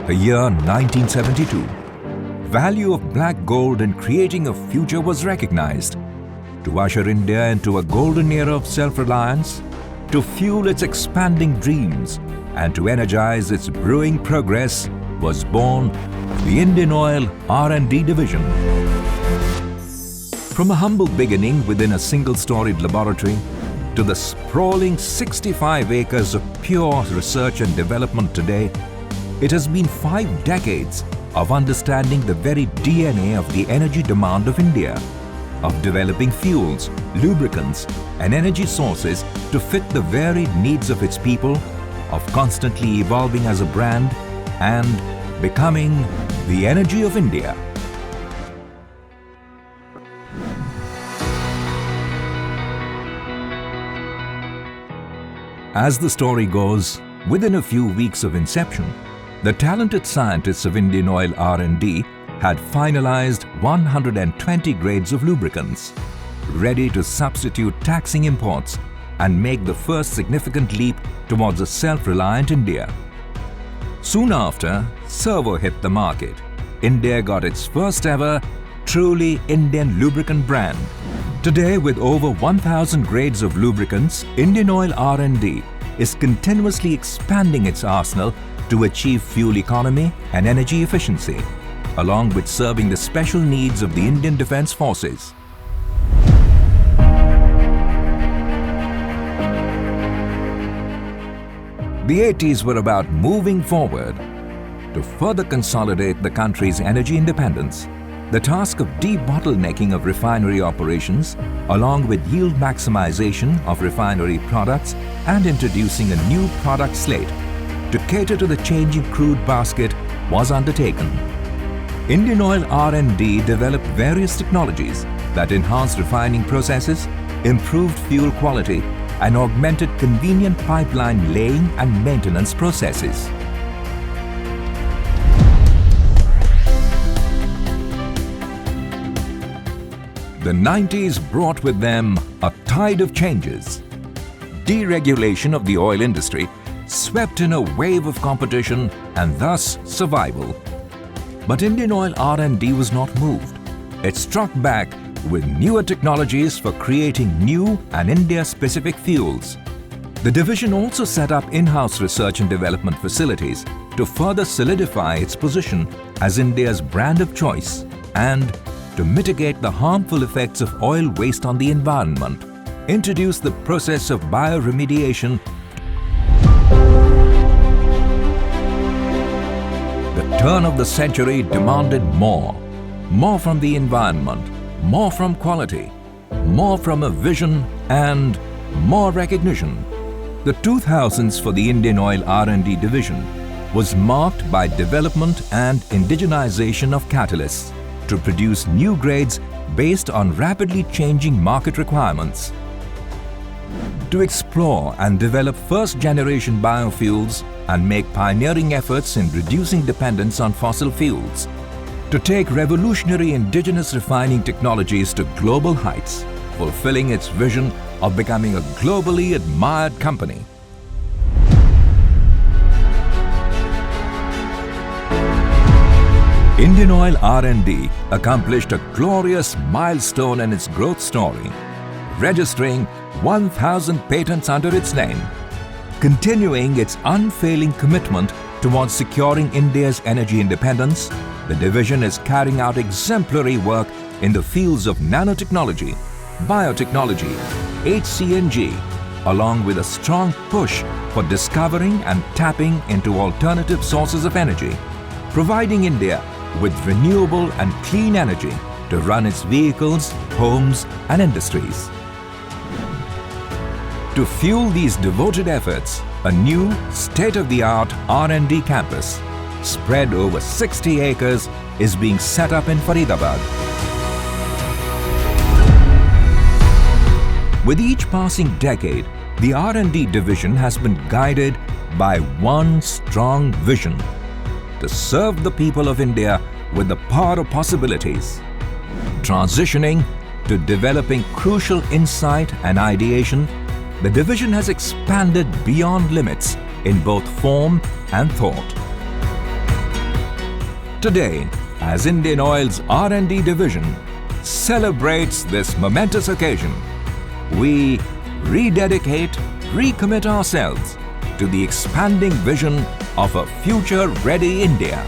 The year 1972. Value of black gold in creating a future was recognized. To usher India into a golden era of self-reliance, to fuel its expanding dreams, and to energize its brewing progress was born the Indian Oil R&D division. From a humble beginning within a single-storied laboratory to the sprawling 65 acres of pure research and development today, it has been 5 decades of understanding the very DNA of the energy demand of India, of developing fuels, lubricants, and energy sources to fit the varied needs of its people, of constantly evolving as a brand, and becoming the energy of India. As the story goes, within a few weeks of inception, the talented scientists of Indian Oil R&D had finalized 120 grades of lubricants, ready to substitute taxing imports and make the first significant leap towards a self-reliant India. Soon after, Servo hit the market. India got its first ever truly Indian lubricant brand. Today, with over 1,000 grades of lubricants, Indian Oil R&D is continuously expanding its arsenal to achieve fuel economy and energy efficiency, along with serving the special needs of the Indian Defence Forces. The 80s were about moving forward to further consolidate the country's energy independence. The task of debottlenecking of refinery operations, along with yield maximization of refinery products and introducing a new product slate to cater to the changing crude basket, was undertaken. Indian Oil R&D developed various technologies that enhanced refining processes, improved fuel quality, and augmented convenient pipeline laying and maintenance processes. The 90s brought with them a tide of changes. Deregulation of the oil industry swept in a wave of competition and thus survival. But Indian Oil R&D was not moved. It struck back with newer technologies for creating new and India-specific fuels. The division also set up in-house research and development facilities to further solidify its position as India's brand of choice and to mitigate the harmful effects of oil waste on the environment, introduce the process of bioremediation. The turn of the century demanded more from the environment, more from quality, more from a vision, and more recognition. The 2000s for the Indian Oil R&D division was marked by development and indigenization of catalysts to produce new grades based on rapidly changing market requirements. To explore and develop first-generation biofuels and make pioneering efforts in reducing dependence on fossil fuels. To take revolutionary indigenous refining technologies to global heights, fulfilling its vision of becoming a globally admired company. Indian Oil R&D accomplished a glorious milestone in its growth story, registering 1,000 patents under its name. Continuing its unfailing commitment towards securing India's energy independence, the division is carrying out exemplary work in the fields of nanotechnology, biotechnology, HCNG, along with a strong push for discovering and tapping into alternative sources of energy, providing India with renewable and clean energy to run its vehicles, homes, and industries. To fuel these devoted efforts, a new state-of-the-art R&D campus spread over 60 acres is being set up in Faridabad. With each passing decade, the R&D division has been guided by one strong vision: to serve the people of India with the power of possibilities. Transitioning to developing crucial insight and ideation, the division has expanded beyond limits in both form and thought. Today, as Indian Oil's R&D division celebrates this momentous occasion, we rededicate, recommit ourselves to the expanding vision of a future-ready India.